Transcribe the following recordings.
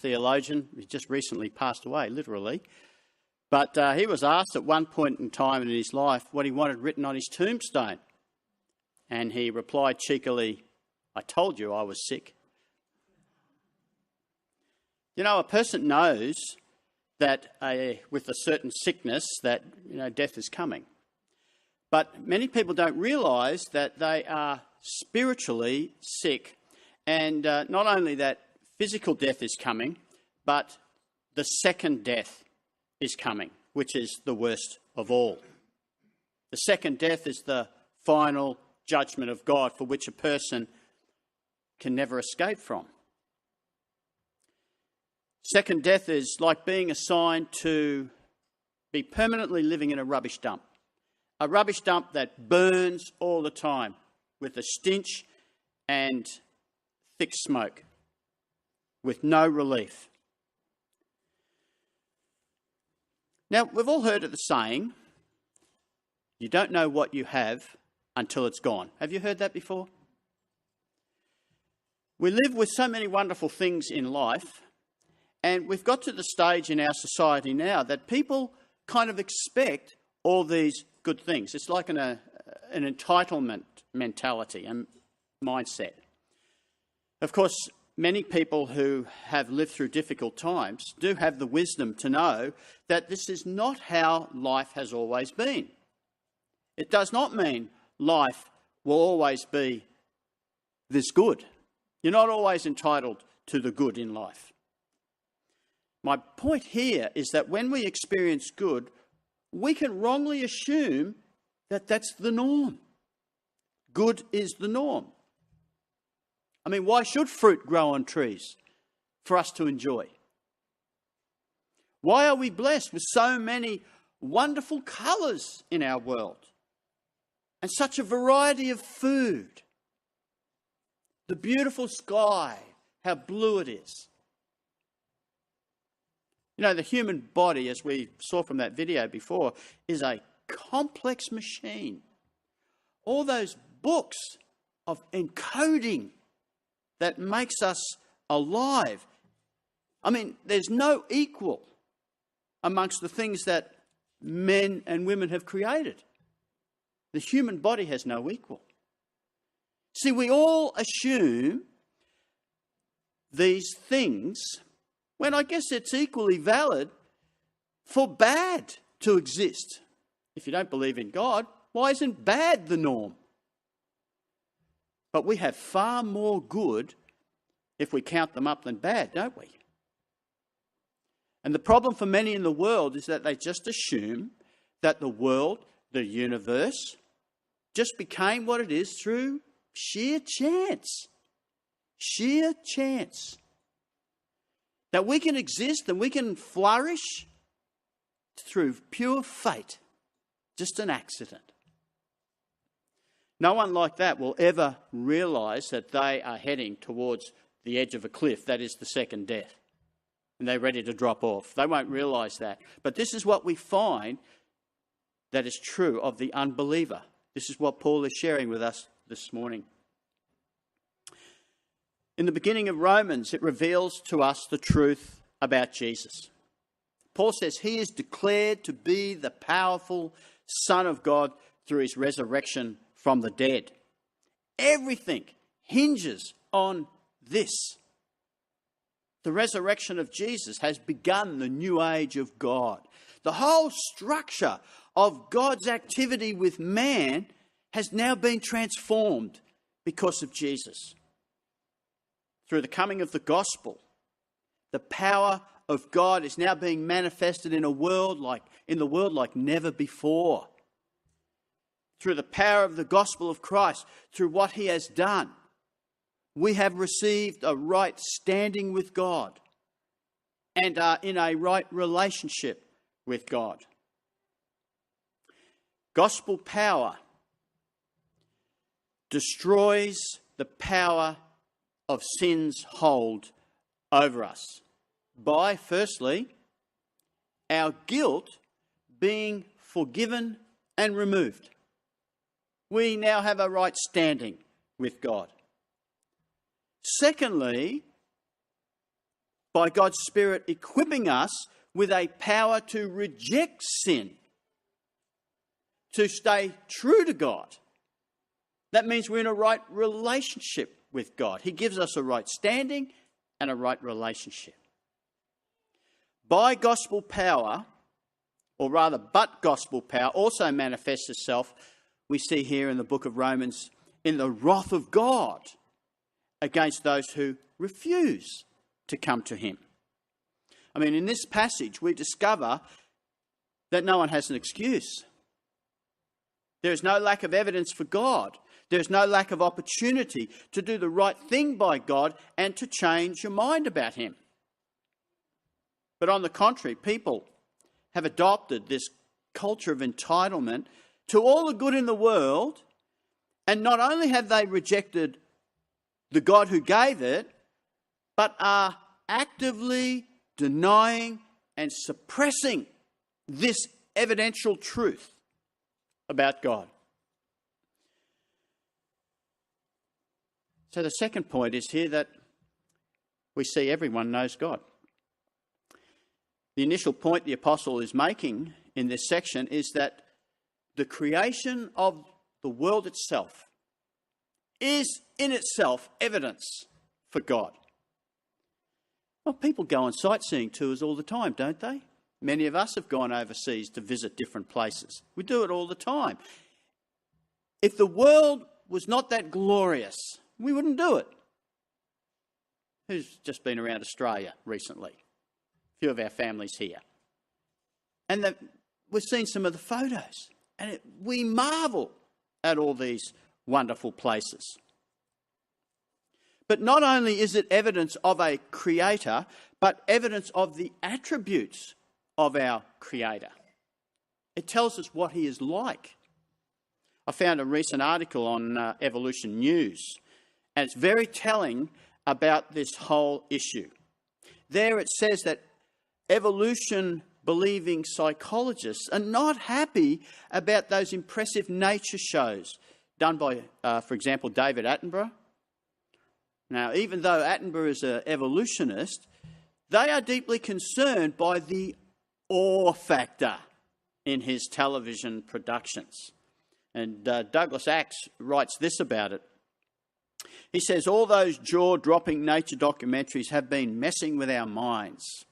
theologian. He just recently passed away, literally. But he was asked at one point in time in his life what he wanted written on his tombstone. And he replied cheekily, "I told you I was sick." You know, a person knows that with a certain sickness that, death is coming. But many people don't realise that they are spiritually sick. And not only that physical death is coming, but the second death is coming, which is the worst of all. The second death is the final judgment of God for which a person can never escape from. Second death is like being assigned to be permanently living in a rubbish dump. A rubbish dump that burns all the time with a stench and thick smoke, with no relief. Now, we've all heard of the saying, you don't know what you have until it's gone. Have you heard that before? We live with so many wonderful things in life, and we've got to the stage in our society now that people kind of expect all these good things. It's like an entitlement mentality and mindset. Of course, many people who have lived through difficult times do have the wisdom to know that this is not how life has always been. It does not mean life will always be this good. You're not always entitled to the good in life. My point here is that when we experience good, we can wrongly assume that that's the norm. Good is the norm. I mean, why should fruit grow on trees for us to enjoy? Why are we blessed with so many wonderful colours in our world and such a variety of food? The beautiful sky, how blue it is. You know, the human body, as we saw from that video before, is a complex machine. All those books of encoding that makes us alive. I mean, there's no equal amongst the things that men and women have created. The human body has no equal. See, we all assume these things when I guess it's equally valid for bad to exist. If you don't believe in God, why isn't bad the norm? But we have far more good if we count them up than bad, don't we? And the problem for many in the world is that they just assume that the world, the universe, just became what it is through sheer chance. Sheer chance. That we can exist and we can flourish through pure fate. Just an accident. No one like that will ever realise that they are heading towards the edge of a cliff, that is the second death, and they're ready to drop off. They won't realise that. But this is what we find that is true of the unbeliever. This is what Paul is sharing with us this morning. In the beginning of Romans, it reveals to us the truth about Jesus. Paul says he is declared to be the powerful Son of God through his resurrection from the dead. Everything hinges on this. The resurrection of Jesus has begun the new age of God. The whole structure of God's activity with man has now been transformed because of Jesus. Through the coming of the gospel, the power of God is now being manifested in the world like never before. Through the power of the gospel of Christ, through what he has done, we have received a right standing with God and are in a right relationship with God. Gospel power destroys the power of sin's hold over us by, firstly, our guilt being forgiven and removed. We now have a right standing with God. Secondly, by God's Spirit equipping us with a power to reject sin, to stay true to God. That means we're in a right relationship with God. He gives us a right standing and a right relationship. By gospel power, or rather, but gospel power also manifests itself, we see here in the book of Romans, in the wrath of God against those who refuse to come to him. I mean, in this passage, we discover that no one has an excuse. There is no lack of evidence for God. There is no lack of opportunity to do the right thing by God and to change your mind about him. But on the contrary, people have adopted this culture of entitlement to all the good in the world, and not only have they rejected the God who gave it, but are actively denying and suppressing this evidential truth about God. So the second point is here that we see everyone knows God. The initial point the apostle is making in this section is that the creation of the world itself is in itself evidence for God. Well, people go on sightseeing tours all the time, don't they? Many of us have gone overseas to visit different places. We do it all the time. If the world was not that glorious, we wouldn't do it. Who's just been around Australia recently? A few of our families here. And we've seen some of the photos. And we marvel at all these wonderful places. But not only is it evidence of a creator, but evidence of the attributes of our creator. It tells us what he is like. I found a recent article on Evolution News, and it's very telling about this whole issue. There it says that evolution-believing psychologists are not happy about those impressive nature shows done by, for example, David Attenborough. Now, even though Attenborough is an evolutionist, they are deeply concerned by the awe factor in his television productions. And Douglas Axe writes this about it. He says, all those jaw-dropping nature documentaries have been messing with our minds.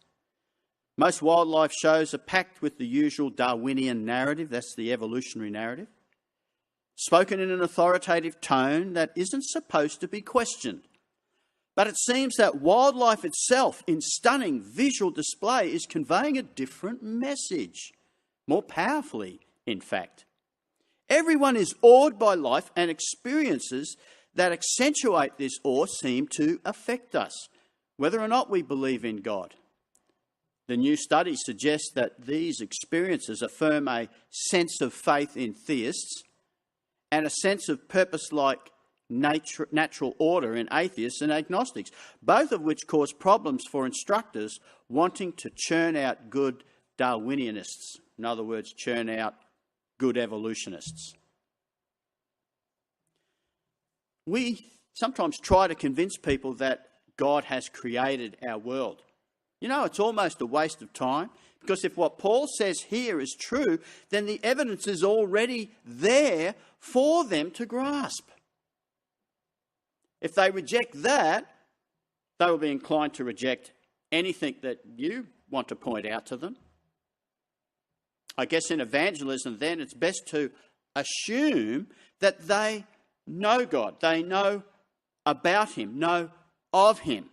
Most wildlife shows are packed with the usual Darwinian narrative, that's the evolutionary narrative, spoken in an authoritative tone that isn't supposed to be questioned. But it seems that wildlife itself, in stunning visual display, is conveying a different message, more powerfully, in fact. Everyone is awed by life, and experiences that accentuate this awe seem to affect us, whether or not we believe in God. The new study suggests that these experiences affirm a sense of faith in theists and a sense of purpose-like natural order in atheists and agnostics, both of which cause problems for instructors wanting to churn out good Darwinianists. In other words, churn out good evolutionists. We sometimes try to convince people that God has created our world. You know, it's almost a waste of time, because if what Paul says here is true, then the evidence is already there for them to grasp. If they reject that, they will be inclined to reject anything that you want to point out to them. I guess in evangelism then it's best to assume that they know God, they know about him, know of him.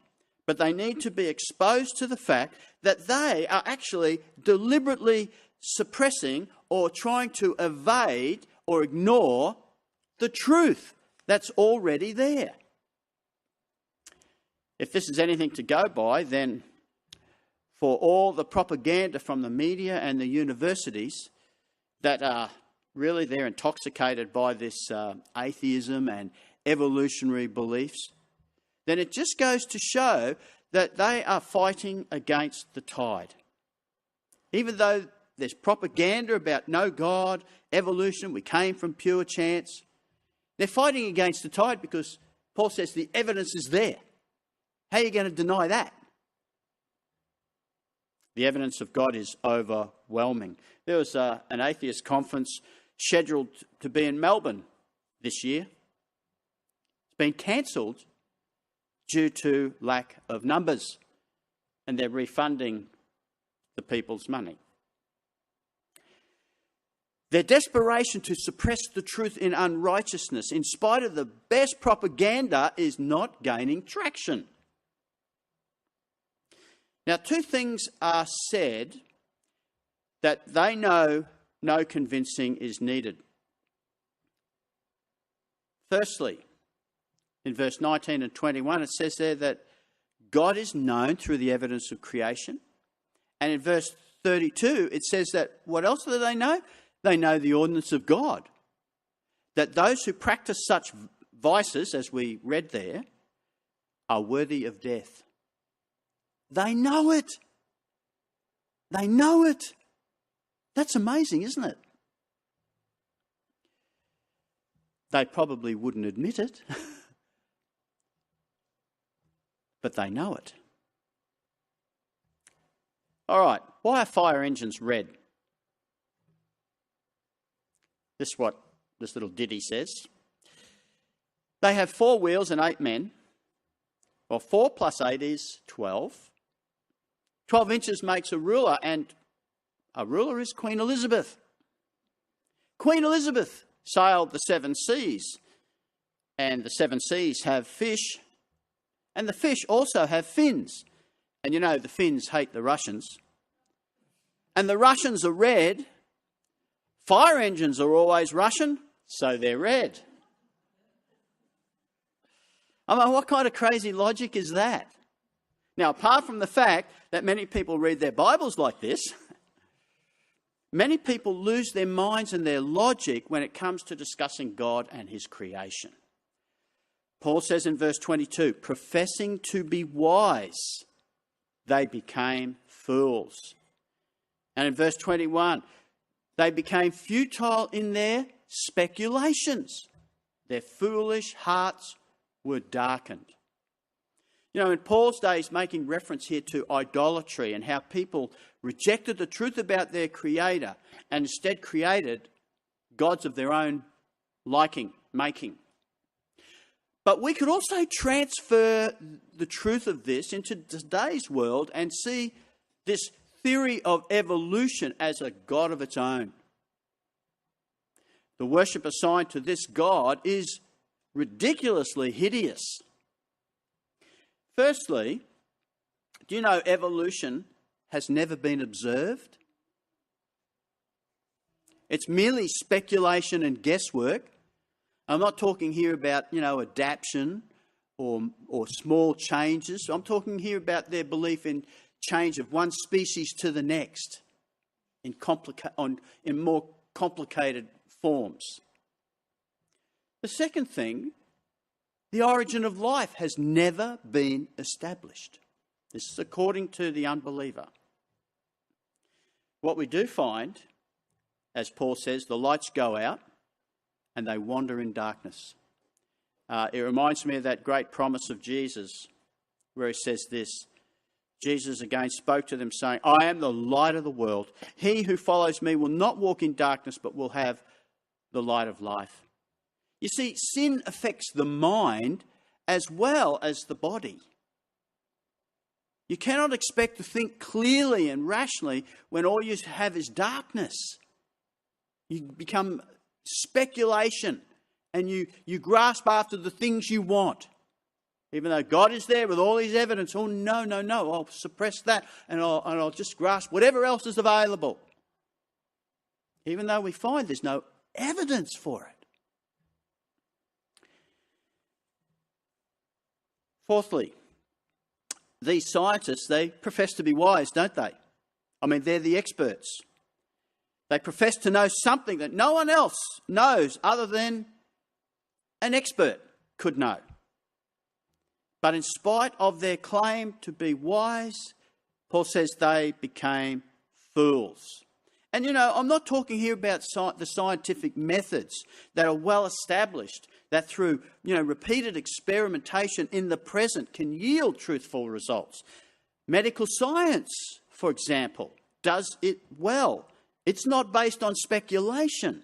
But they need to be exposed to the fact that they are actually deliberately suppressing or trying to evade or ignore the truth that's already there. If this is anything to go by, then for all the propaganda from the media and the universities that are really, they're intoxicated by this atheism and evolutionary beliefs, then it just goes to show that they are fighting against the tide. Even though there's propaganda about no God, evolution, we came from pure chance, they're fighting against the tide because Paul says the evidence is there. How are you going to deny that? The evidence of God is overwhelming. There was an atheist conference scheduled to be in Melbourne this year. It's been cancelled due to lack of numbers, and they're refunding the people's money. Their desperation to suppress the truth in unrighteousness, in spite of the best propaganda, is not gaining traction. Now, two things are said that they know no convincing is needed. Firstly, in verse 19 and 21, it says there that God is known through the evidence of creation. And in verse 32, it says that what else do they know? They know the ordinance of God. That those who practice such vices, as we read there, are worthy of death. They know it. They know it. That's amazing, isn't it? They probably wouldn't admit it, but they know it. All right, why are fire engines red? This is what this little ditty says. They have 4 wheels and 8 men. Well, 4 plus 8 is 12. 12 inches makes a ruler, and a ruler is Queen Elizabeth. Queen Elizabeth sailed the 7 seas, and the 7 seas have fish, and the fish also have fins. And you know, the Finns hate the Russians. And the Russians are red. Fire engines are always Russian, so they're red. I mean, what kind of crazy logic is that? Now, apart from the fact that many people read their Bibles like this, many people lose their minds and their logic when it comes to discussing God and his creation. Paul says in verse 22, professing to be wise, they became fools. And in verse 21, they became futile in their speculations. Their foolish hearts were darkened. You know, in Paul's day, he's making reference here to idolatry and how people rejected the truth about their Creator and instead created gods of their own liking, making. But we could also transfer the truth of this into today's world and see this theory of evolution as a god of its own. The worship assigned to this god is ridiculously hideous. Firstly, do you know evolution has never been observed? It's merely speculation and guesswork. I'm not talking here about, adaptation or small changes. I'm talking here about their belief in change of one species to the next in more complicated forms. The second thing, the origin of life has never been established. This is according to the unbeliever. What we do find, as Paul says, the lights go out and they wander in darkness. It reminds me of that great promise of Jesus where he says this. Jesus again spoke to them saying, I am the light of the world. He who follows me will not walk in darkness but will have the light of life. You see, sin affects the mind as well as the body. You cannot expect to think clearly and rationally when all you have is darkness. You become speculation and you grasp after the things you want. Even though God is there with all his evidence, oh no, I'll suppress that and I'll just grasp whatever else is available. Even though we find there's no evidence for it. Fourthly, these scientists, they profess to be wise, don't they? I mean, they're the experts. They profess to know something that no one else knows other than an expert could know. But in spite of their claim to be wise, Paul says they became fools. And I'm not talking here about the scientific methods that are well established, that through repeated experimentation in the present can yield truthful results. Medical science for example, does it well. It's not based on speculation.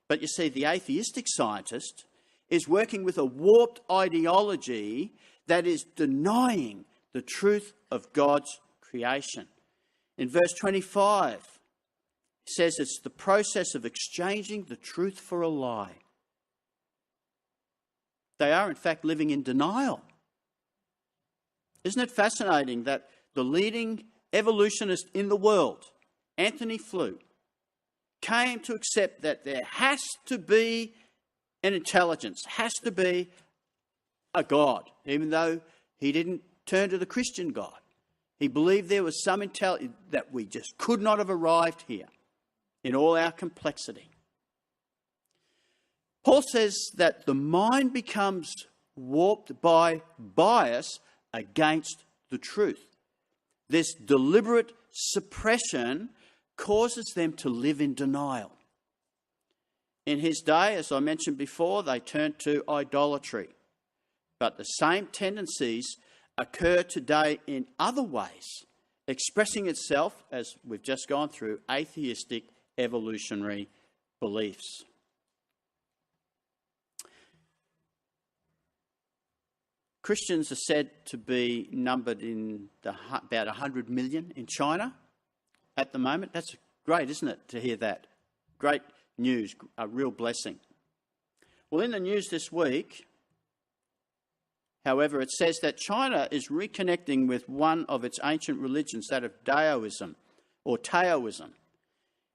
But you see, the atheistic scientist is working with a warped ideology that is denying the truth of God's creation. In verse 25, it says it's the process of exchanging the truth for a lie. They are, in fact, living in denial. Isn't it fascinating that the leading evolutionist in the world, Anthony Flew, came to accept that there has to be an intelligence, has to be a God, even though he didn't turn to the Christian God. He believed there was some intelligence, that we just could not have arrived here in all our complexity. Paul says that the mind becomes warped by bias against the truth. This deliberate suppression causes them to live in denial. In his day, as I mentioned before, they turned to idolatry. But the same tendencies occur today in other ways, expressing itself, as we've just gone through, atheistic evolutionary beliefs. Christians are said to be numbered in about 100 million in China at the moment. That's great, isn't it, to hear that? Great news, a real blessing. Well, in the news this week, however, it says that China is reconnecting with one of its ancient religions, that of Daoism or Taoism.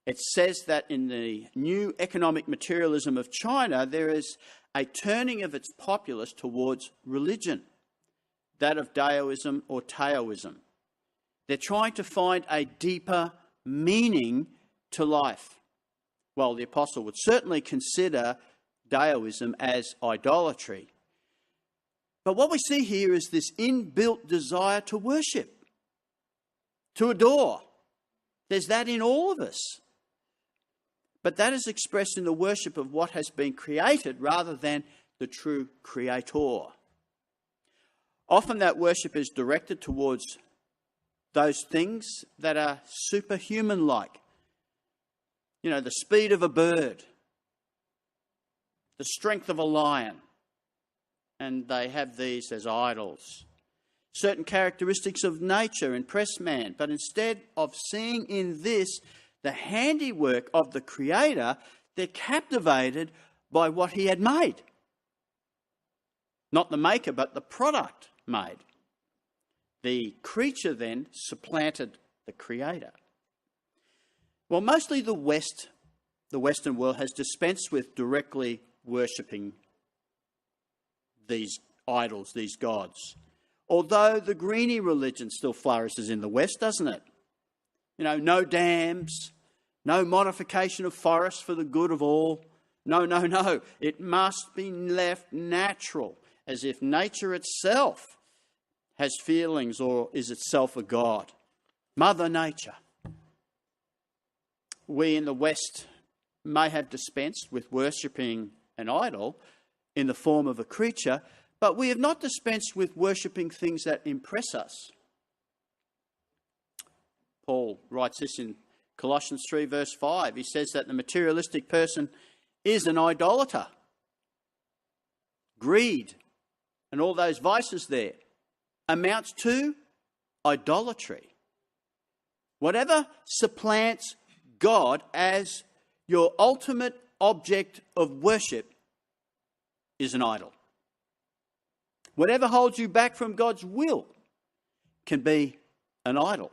It says that in the new economic materialism of China, there is a turning of its populace towards religion, that of Daoism or Taoism. They're trying to find a deeper meaning to life. Well, the apostle would certainly consider Daoism as idolatry. But what we see here is this inbuilt desire to worship, to adore. There's that in all of us. But that is expressed in the worship of what has been created rather than the true creator. Often that worship is directed towards those things that are superhuman-like. You know, the speed of a bird, the strength of a lion. And they have these as idols. Certain characteristics of nature impress man, but instead of seeing in this the handiwork of the Creator, they're captivated by what he had made. Not the maker, but the product made. The creature then supplanted the Creator. Well, mostly the Western world has dispensed with directly worshipping these idols, these gods. Although the greeny religion still flourishes in the West, doesn't it? You know, no dams, no modification of forests for the good of all. No. It must be left natural, as if nature itself has feelings or is itself a god. Mother Nature. We in the West may have dispensed with worshipping an idol in the form of a creature, but we have not dispensed with worshipping things that impress us. Paul writes this in Colossians 3 verse 5. He says that the materialistic person is an idolater. Greed and all those vices there amounts to idolatry. Whatever supplants God as your ultimate object of worship is an idol. Whatever holds you back from God's will can be an idol.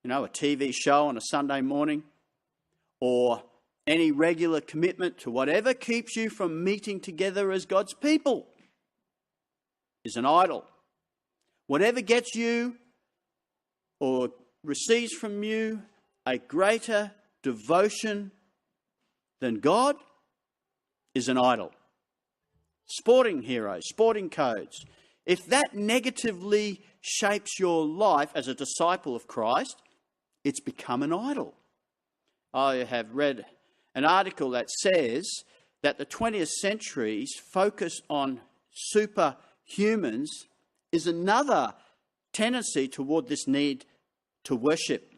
You know, a TV show on a Sunday morning, or any regular commitment to whatever keeps you from meeting together as God's people is an idol. Whatever gets you or receives from you a greater devotion than God is an idol. Sporting heroes, sporting codes. If that negatively shapes your life as a disciple of Christ, it's become an idol. I have read an article that says that the 20th century's focus on superhumans is another tendency toward this need to worship.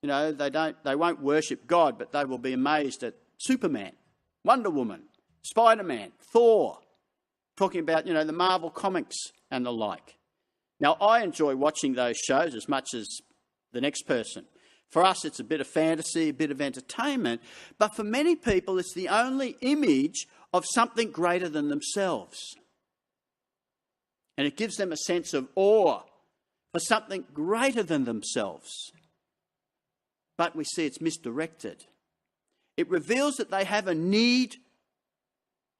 You know, they won't worship God, but they will be amazed at Superman, Wonder Woman, Spider-Man, Thor, talking about, you know, the Marvel comics and the like. Now, I enjoy watching those shows as much as the next person. For us, it's a bit of fantasy, a bit of entertainment, but for many people, it's the only image of something greater than themselves. And it gives them a sense of awe for something greater than themselves. But we see it's misdirected. It reveals that they have a need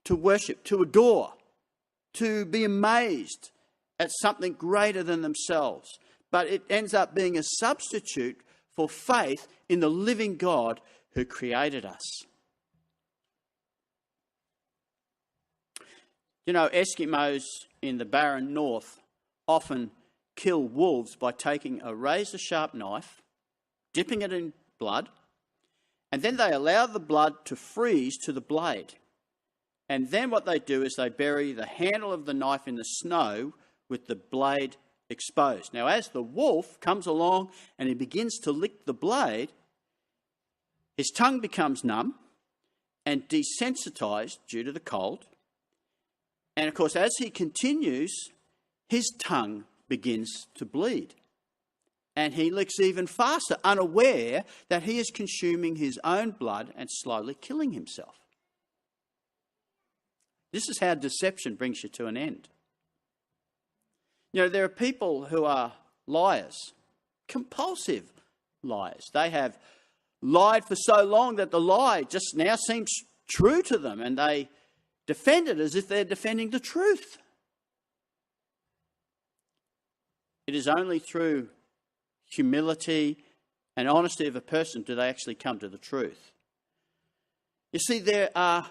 to worship, to adore, to be amazed at something greater than themselves. But it ends up being a substitute for faith in the living God who created us. You know, Eskimos in the barren north often kill wolves by taking a razor-sharp knife, dipping it in blood, and then they allow the blood to freeze to the blade. And then what they do is they bury the handle of the knife in the snow with the blade exposed. Now, as the wolf comes along and he begins to lick the blade, his tongue becomes numb and desensitized due to the cold. And of course, as he continues, his tongue begins to bleed. And he licks even faster, unaware that he is consuming his own blood and slowly killing himself. This is how deception brings you to an end. You know, there are people who are liars, compulsive liars. They have lied for so long that the lie just now seems true to them, and they defend it as if they're defending the truth. It is only through humility and honesty of a person do they actually come to the truth. You see, there are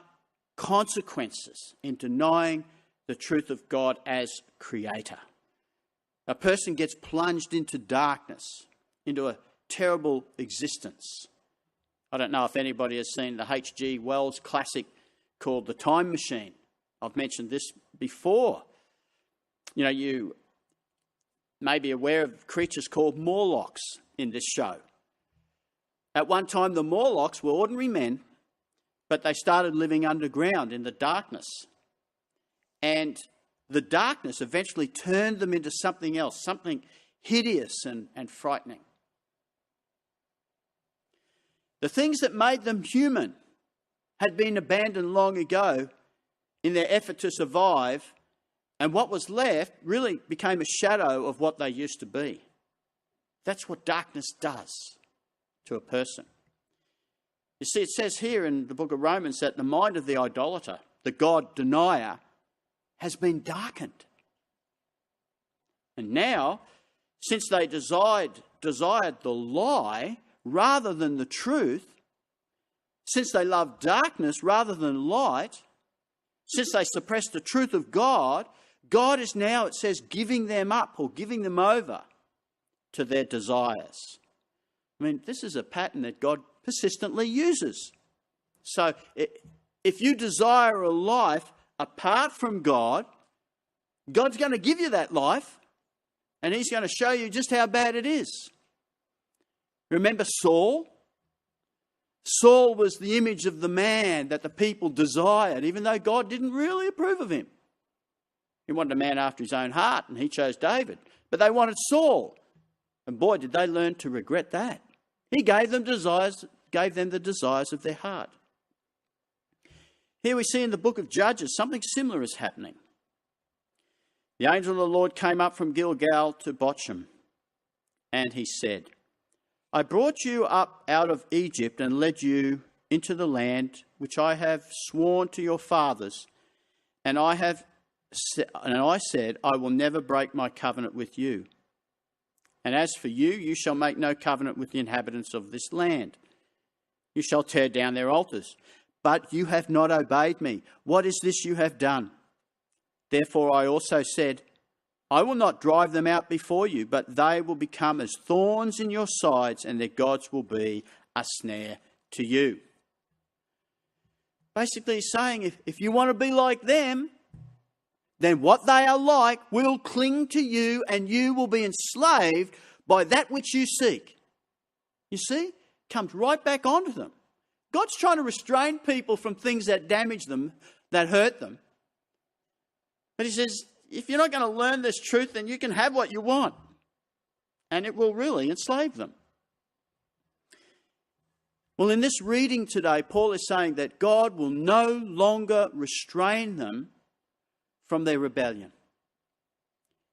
consequences in denying the truth of God as creator. A person gets plunged into darkness, into a terrible existence. I don't know if anybody has seen the H.G. Wells classic called The Time Machine. I've mentioned this before. You know, you may be aware of creatures called Morlocks in this show. At one time, the Morlocks were ordinary men, but they started living underground in the darkness. And the darkness eventually turned them into something else, something hideous and frightening. The things that made them human had been abandoned long ago in their effort to survive, and what was left really became a shadow of what they used to be. That's what darkness does to a person. You see, it says here in the book of Romans that the mind of the idolater, the God denier, has been darkened. And now, since they desired the lie rather than the truth, since they loved darkness rather than light, since they suppressed the truth of God, God is now, it says, giving them up or giving them over to their desires. I mean, this is a pattern that God persistently uses. So if you desire a life apart from God, God's going to give you that life, and he's going to show you just how bad it is. Remember Saul? Saul was the image of the man that the people desired, even though God didn't really approve of him. He wanted a man after his own heart, and he chose David. But they wanted Saul. And boy, did they learn to regret that. He gave them the desires of their heart. Here we see in the book of Judges, something similar is happening. The angel of the Lord came up from Gilgal to Bochum, and he said, I brought you up out of Egypt and led you into the land which I have sworn to your fathers, and I said, I will never break my covenant with you. And as for you, you shall make no covenant with the inhabitants of this land. You shall tear down their altars. But you have not obeyed me. What is this you have done? Therefore I also said, I will not drive them out before you, but they will become as thorns in your sides, and their gods will be a snare to you. Basically he's saying, if you want to be like them, then what they are like will cling to you, and you will be enslaved by that which you seek. You see? Comes right back onto them. God's trying to restrain people from things that damage them, that hurt them. But he says, if you're not going to learn this truth, then you can have what you want. And it will really enslave them. Well, in this reading today, Paul is saying that God will no longer restrain them from their rebellion.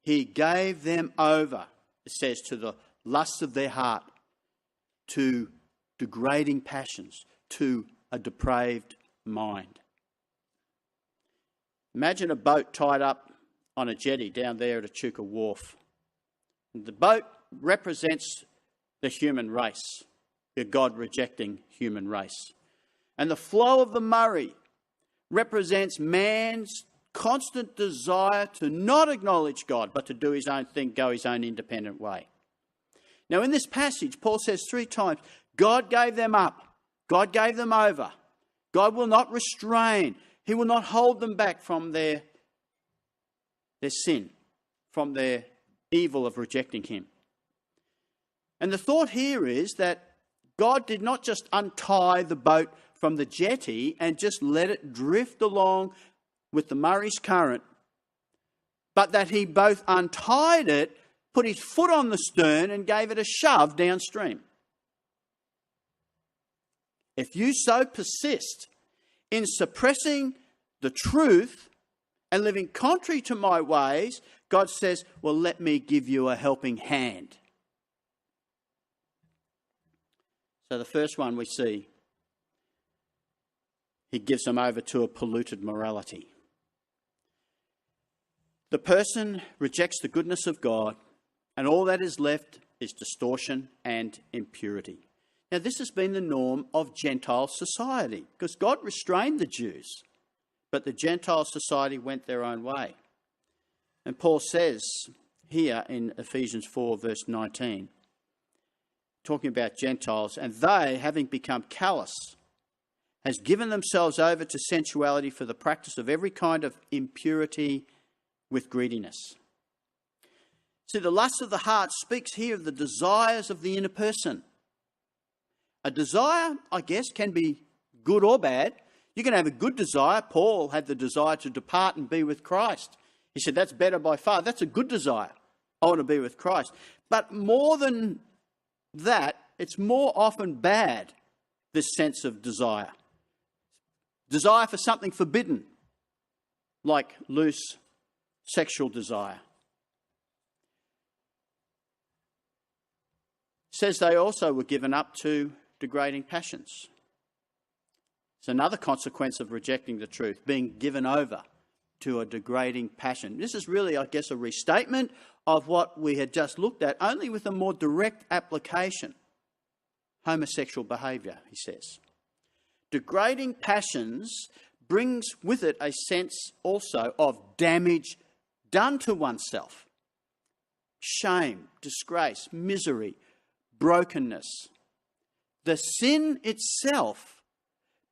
He gave them over, it says, to the lusts of their heart, to degrading passions, to a depraved mind. Imagine a boat tied up on a jetty down there at Echuca Wharf. The boat represents the human race, the God-rejecting human race. And the flow of the Murray represents man's constant desire to not acknowledge God, but to do his own thing, go his own independent way. Now, in this passage, Paul says 3 times, God gave them up. God gave them over. God will not restrain. He will not hold them back from their sin, from their evil of rejecting him. And the thought here is that God did not just untie the boat from the jetty and just let it drift along with the Murray's current, but that he both untied it, put his foot on the stern and gave it a shove downstream. If you so persist in suppressing the truth and living contrary to my ways, God says, well, let me give you a helping hand. So the first one we see, he gives them over to a polluted morality. The person rejects the goodness of God, and all that is left is distortion and impurity. Now, this has been the norm of Gentile society, because God restrained the Jews, but the Gentile society went their own way. And Paul says here in Ephesians 4, verse 19, talking about Gentiles, and they, having become callous, has given themselves over to sensuality for the practice of every kind of impurity with greediness. See, the lust of the heart speaks here of the desires of the inner person. A desire, I guess, can be good or bad. You can have a good desire. Paul had the desire to depart and be with Christ. He said, that's better by far. That's a good desire. I want to be with Christ. But more than that, it's more often bad, this sense of desire. Desire for something forbidden, like loose sexual desire. It says they also were given up to degrading passions. It's another consequence of rejecting the truth, being given over to a degrading passion. This is really, I guess, a restatement of what we had just looked at, only with a more direct application. Homosexual behaviour, he says. Degrading passions brings with it a sense also of damage done to oneself. Shame, disgrace, misery, brokenness. The sin itself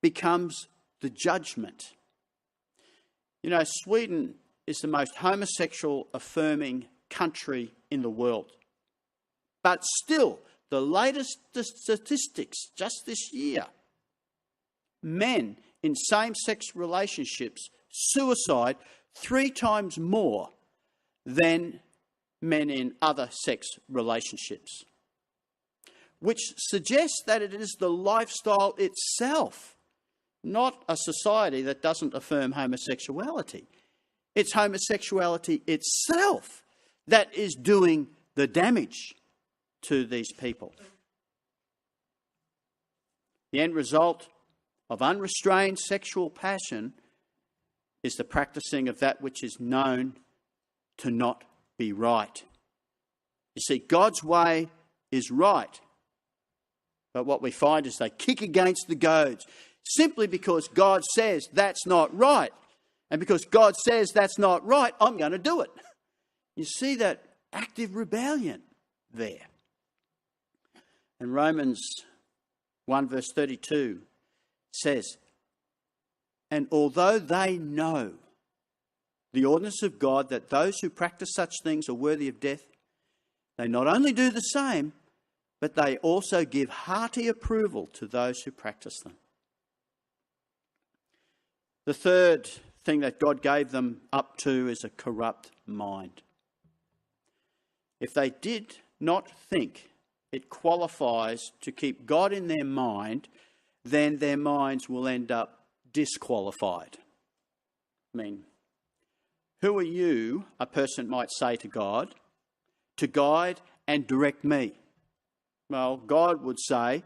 becomes the judgment. You know, Sweden is the most homosexual affirming country in the world. But still, the latest statistics just this year, men in same-sex relationships suicide 3 times more than men in other sex relationships, which suggests that it is the lifestyle itself, not a society that doesn't affirm homosexuality. It's homosexuality itself that is doing the damage to these people. The end result of unrestrained sexual passion is the practicing of that which is known to not be right. You see, God's way is right. But what we find is they kick against the goads simply because God says that's not right. And because God says that's not right, I'm going to do it. You see that active rebellion there. And Romans 1 verse 32 says, and although they know the ordinance of God, that those who practice such things are worthy of death, they not only do the same, but they also give hearty approval to those who practice them. The third thing that God gave them up to is a corrupt mind. If they did not think it qualifies to keep God in their mind, then their minds will end up disqualified. I mean, who are you, a person might say to God, to guide and direct me? Well, God would say,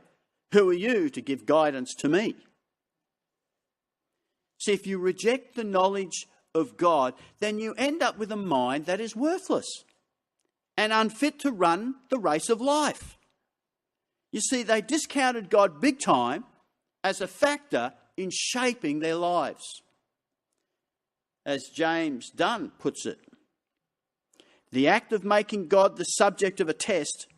who are you to give guidance to me? See, if you reject the knowledge of God, then you end up with a mind that is worthless and unfit to run the race of life. You see, they discounted God big time as a factor in shaping their lives. As James Dunn puts it, the act of making God the subject of a test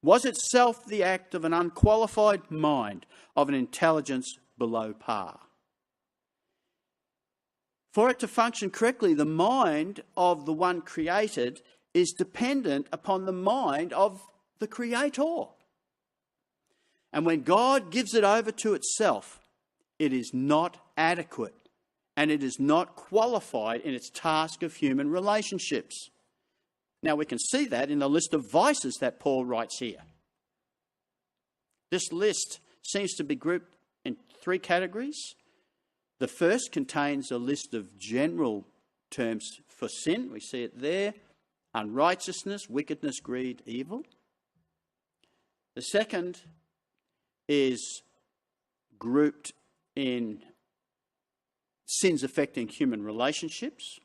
was itself the act of an unqualified mind, of an intelligence below par. For it to function correctly, the mind of the one created is dependent upon the mind of the Creator. And when God gives it over to itself, it is not adequate and it is not qualified in its task of human relationships. Now we can see that in the list of vices that Paul writes here. This list seems to be grouped in three categories. The first contains a list of general terms for sin. We see it there: unrighteousness, wickedness, greed, evil. The second is grouped in sins affecting human relationships: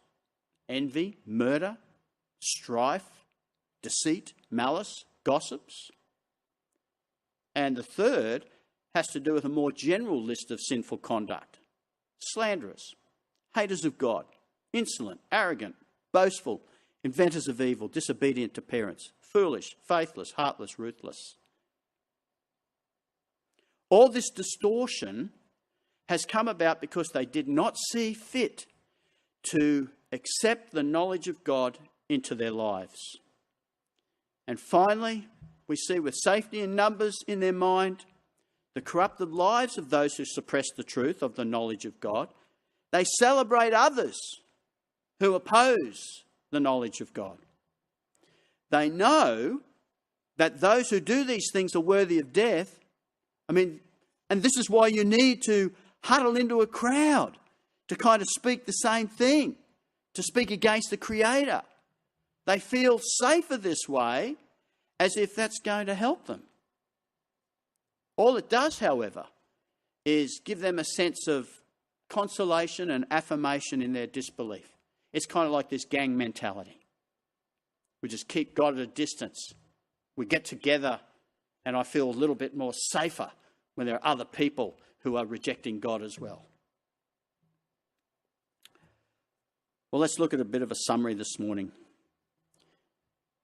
envy, murder, strife, deceit, malice, gossips. And the third has to do with a more general list of sinful conduct: slanderers, haters of God, insolent, arrogant, boastful, inventors of evil, disobedient to parents, foolish, faithless, heartless, ruthless. All this distortion has come about because they did not see fit to accept the knowledge of God into their lives. And finally, we see, with safety in numbers in their mind, the corrupted lives of those who suppress the truth of the knowledge of God. They celebrate others who oppose the knowledge of God. They know that those who do these things are worthy of death. And this is why you need to huddle into a crowd to kind of speak the same thing, to speak against the Creator. They feel safer this way, as if that's going to help them. All it does, however, is give them a sense of consolation and affirmation in their disbelief. It's kind of like this gang mentality. We just keep God at a distance. We get together and I feel a little bit more safer when there are other people who are rejecting God as well. Well, let's look at a bit of a summary this morning.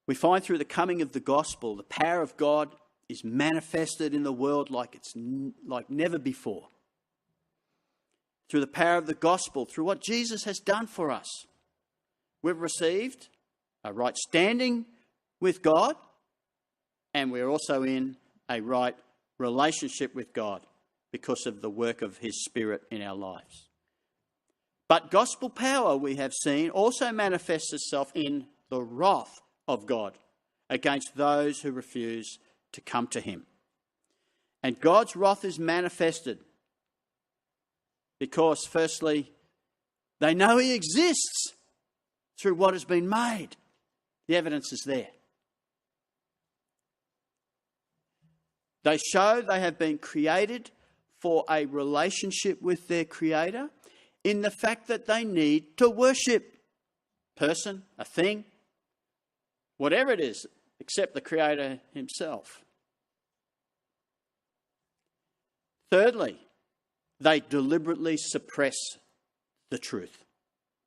We find through the coming of the gospel, the power of God is manifested in the world like never before. Through the power of the gospel, through what Jesus has done for us, we've received a right standing with God, and we're also in a right relationship with God because of the work of His Spirit in our lives. But gospel power, we have seen, also manifests itself in the wrath of God against those who refuse to come to Him. And God's wrath is manifested because, firstly, they know He exists through what has been made. The evidence is there. They show they have been created for a relationship with their Creator in the fact that they need to worship a person, a thing, whatever it is, except the Creator Himself. Thirdly, they deliberately suppress the truth.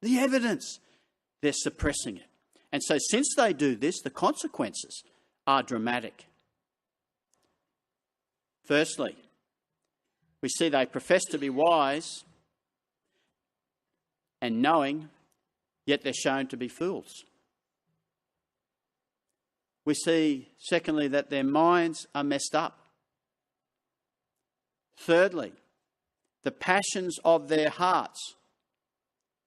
The evidence, they're suppressing it. And so since they do this, the consequences are dramatic. Firstly, we see they profess to be wise and knowing, yet they're shown to be fools. We see, secondly, that their minds are messed up. Thirdly, the passions of their hearts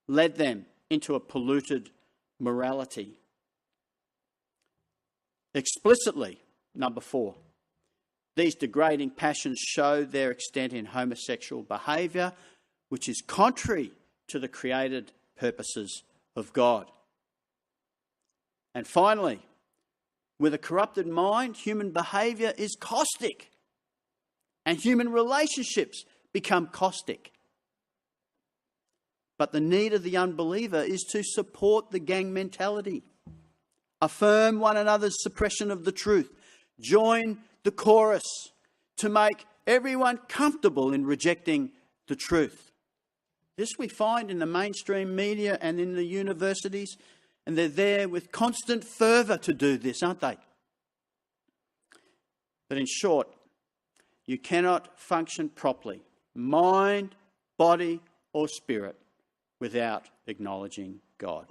led them into a polluted morality. Explicitly, number 4, these degrading passions show their extent in homosexual behaviour, which is contrary to the created purposes of God. And finally, with a corrupted mind, human behaviour is caustic, and human relationships become caustic. But the need of the unbeliever is to support the gang mentality, affirm one another's suppression of the truth, join the chorus to make everyone comfortable in rejecting the truth. This we find in the mainstream media and in the universities, and they're there with constant fervour to do this, aren't they? But in short, you cannot function properly, mind, body or spirit, without acknowledging God.